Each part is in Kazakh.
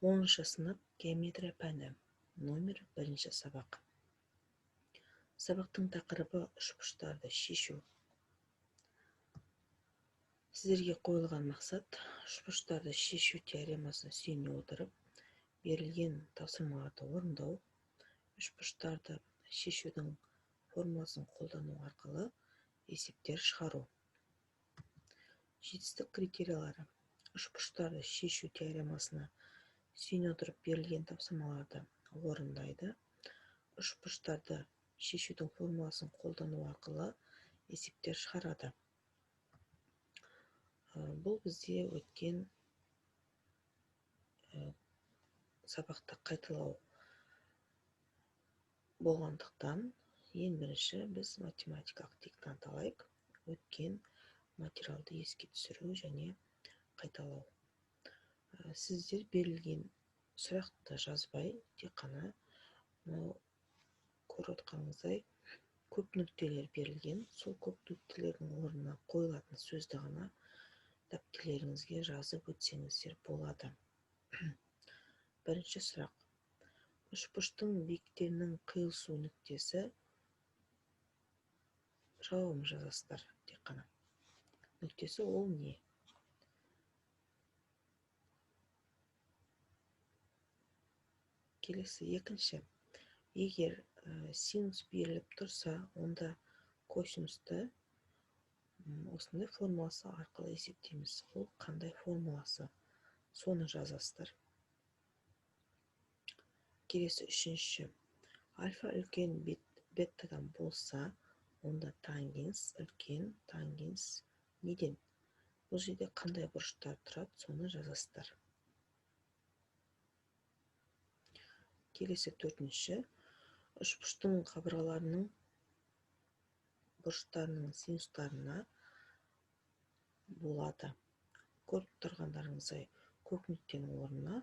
10 сынып геометрия пәні номер 1 сабақ. Сабақтың тақырыбы үшбұрыштарды шешу. Сіздерге қойылған мақсат үшбұрыштарды шешу теоремасына сүйене отырып, берілген тапсырмаларды орындау, үшбұрыштарды шешудің формуласын қолдану арқылы есептер шығару. Жетістік критериялары. Үшбұрыштарды шешу теоремасына сүйене отырып берілген тапсырмаларды орындайды. Үшбұрыштарды шешудің формуласын қолдану арқылы есептер шығарады. Бұл бізде өткен сабақта қайталау болғандықтан, ең бірінші біз математикалық диктант алайық. Өткен материалды еске түсіру және қайталау. Сіздер берілген сұрақты жазбай, тек қана көріп отырғаныңыздай көп нүктелер берілген. Сол көп нүктелердің орнына қойылатын сөзді ғана дәптерлеріңізге жазып өтсеңіздер болады. Бірінші сұрақ. Үшбұрыштың биіктігінің қиылысу нүктесі. Жауабын жазасыздар тек қана. Нүктесі ол не? Келесі екінші. Егер синус беріліп тұрса, онда косинусты осындай формуласы арқылы есептейміз. Ол қандай формуласы? Соны жазасыздар. Келесі үшінші. Альфа үлкен беттадан болса, онда тангенс үлкен тангенс неден? Бұл жерде қандай бұрыштар тұрады, соны жазасыздар. Келесі төртінші. Үшбұрыштың қабырғаларының бұрыштарының синустарына болады. Көріп тұрғандарыңыздай көк нүктенің орнына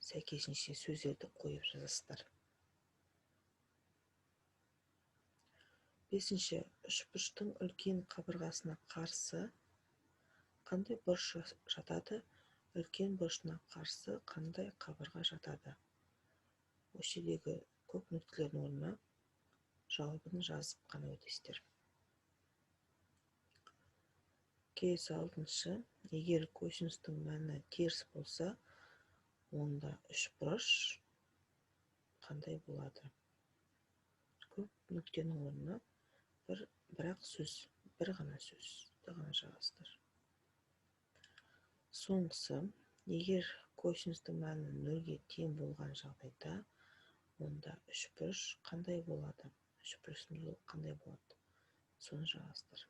сәйкесінше сөздерді қойып жазасыздар. Бесінші. Үшбұрыштың үлкен қабырғасына қарсы қандай бұрыш жатады? Үлкен бұрышына қарсы қандай қабырға жатады? Осы жердегі көк нүктелердің орнына жауабын жазып қана өтесіздер. Келесі алтыншы. Егер косинустың мәні теріс болса, онда үшбұрыш қандай болады? Көк нүктенің орнына бірақ сөз, бір ғана сөзді ғана жазасыздар. Соңғысы. Егер косинустың мәні 0-ге тең болған жағдайда, онда үшбұрыш қандай болады? Үшбұрыштың жолы қандай болады? Соны жазасыздар.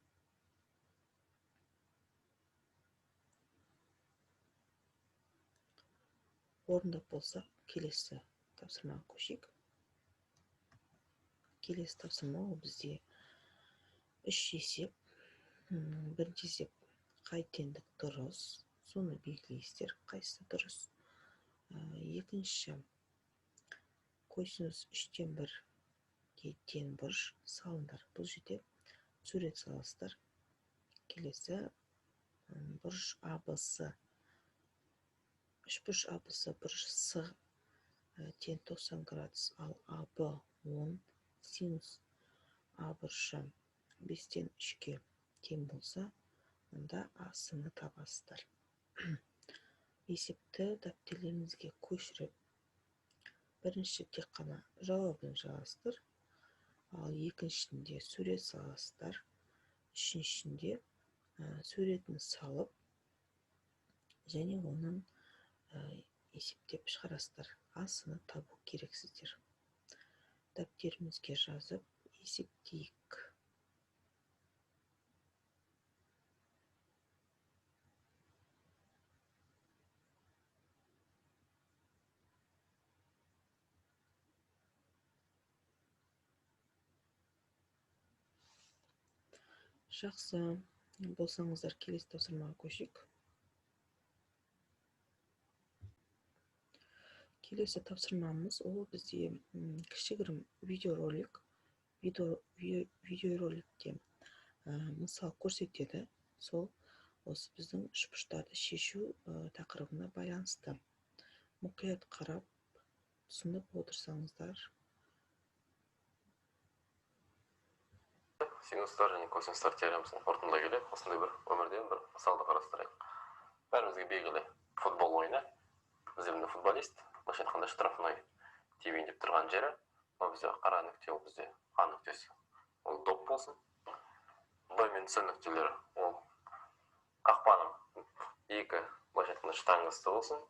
Орындап болсақ, келесі тапсырмаға көшейік. Келесі тапсырма ол бізде 3 есеп. Бірінші есеп қай теңдік дұрыс? Соны белгілейсіздер, қайсысы дұрыс. Екінші. Косинус 3-тен 1-ге тең бұрыш салыңдар. Бұл жерде сурет саласыздар. Келесі бұрыш ABC. Үшбұрыш ABC бұрыш С тең 90 градус, ал AB 10, синус А бұрышы 5-тен 3-ге тең болса, онда А-сыны табасыздар. Есепті дәптерлеріңізге көшіріп, бірінші тек қана жауабын жазасыздар, ал екіншісінде сурет саласыздар, үшіншісінде суретін салып, және оның есептеп шығарасыздар. А-сыны табу керексіздер. Дәптерімізге жазып, есептейік. Жақсы, болсаңыздар келесі тапсырмаға көшейік. Келесі тапсырмамыз ол бізде кішігірім видеоролик. Видеороликте мысал көрсетеді. Сол осы біздің үшбұрыштарды шешу тақырыбына байланысты. мұқият қарап, түсініп отырсаңыздар. Синустар және косинустар теоремасын қорытындылай келе, осындай бір өмірден бір мысалды қарастырайық. Бәрімізге белгілі футбол ойыны. Бізде футболист, былайша айтқанда штрафной тебейін деп тұрған жері, ол бізде қара нүкте, ол бізде А нүктесі. Ол доп болсын. Б мен С нүктелері ол қақпаның екі, былайша айтқанда штангасы болсын.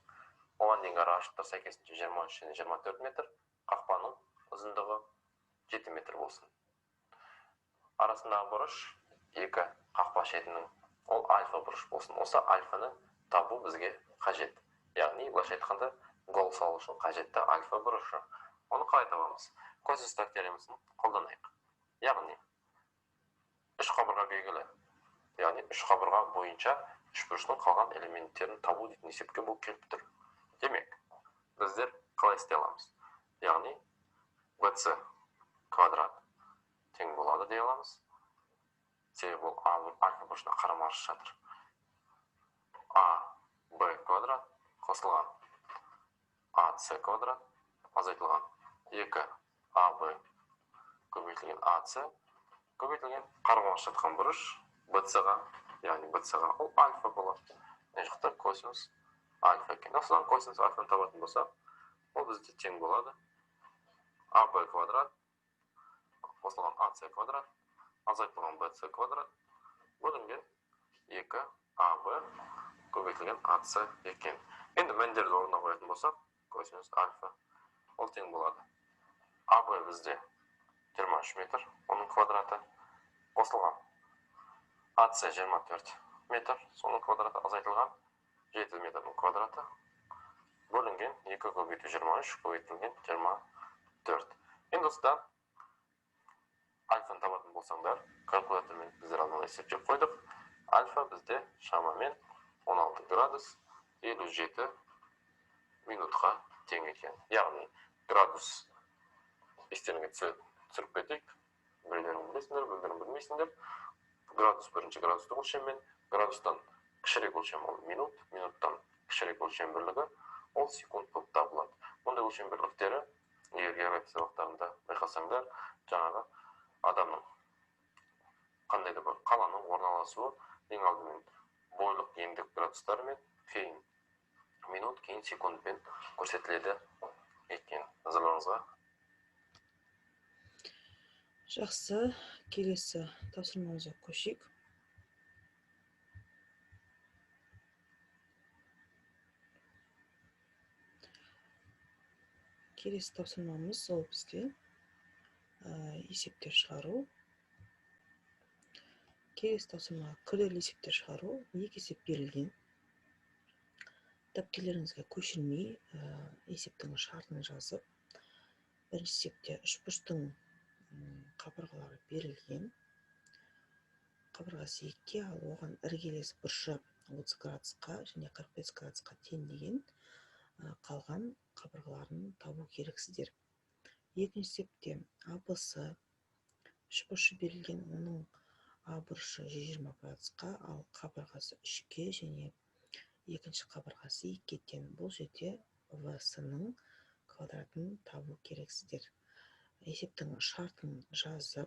Оған дейінгі ара қашықтықтар сәйкесінше 23 және 24 метр, қақпаның ұзындығы 7 метр болсын. Арасындағы бұрыш екі қақпа шетінің ол альфа бұрыш болсын. Осы альфаны табу бізге қажет. Яғни, былайша айтқанда, гол салу үшін қажетті альфа бұрышы. Оны қалай табамыз? Косинустар теоремасын қолданайық. Яғни, үш қабырға белгілі. Яғни, үш қабырға бойынша үш бұрыштың қалған элементтерін табу дейтін есепке бұл келіп тұр. Демек, біздер қалай істей аламыз? Яғни, bc квадрат тең болады дей аламыз. Себебі ол альфа бұрышына қарама-қарсы жатыр. ab квадрат қосылған ac квадрат азайтылған 2ab көбейтілген ac көбейтілген қарама-қарсы жатқан бұрыш bc-ға, яғни bc-ға ол альфа болады. Мына жақта косинус альфа екен. Осыдан косинус альфаны табатын болсақ, ол бізде тең болады ab квадрат қосылған ac квадрат азайтылған bc квадрат бөлінген 2ab көбейтілген ac екен. Енді мәндерді орнына қоятын болсақ, косинус альфа ол тең болады. ab бізде 23 метр, оның квадраты қосылған ac 24 метр, соның квадраты азайтылған 7 метрдің квадраты бөлінген 2 көбейту 23 көбейтілген 24. Енді осыдан альфаны табатын болсаңдар, калькулятормен біздер алдын ала есептеп қойдық. Альфа бізде шамамен 16 градус 57 минутқа тең екен. Яғни градус естеріңе түсіріп кетейік. Біреулерің білесіңдер, біреулерің білмейсіңдер. Градус бірінші градустық өлшеммен, градустан кішірек өлшем ол минут, минуттан кішірек өлшем бірлігі ол секунд болып табылады. Мұндай өлшем бірліктері, егер география сабақтарында байқасаңдар, жаңағы адамның қандай да бір қаланың орналасуы ең алдымен бойлық ендік градустарымен, кейін минут, кейін секундпен көрсетіледі екен. Назарларыңызға. Жақсы, келесі тапсырмамызға көшейік. Келесі тапсырмамыз ол бізде есептер шығару. Келесі тапсырма күрделі есептер шығару. Екі есеп берілген. Дәптерлеріңізге көшірмей есептің шартын жазып, бірінші есепте үшбұрыштың қабырғалары берілген. Қабырғасы 2, ал оған іргелес бұрышы 30 градусқа және 45 градусқа тең деген қалған қабырғаларын табу керексіздер. Екінші есепте АБС үшбұрышы берілген, оның А бұрышы 120 градусқа, ал қабырғасы 3-ке және екінші қабырғасы 2-ке тең. Бұл жерде ВС-ның квадратын табу керексіздер. Есептің шартын жазып,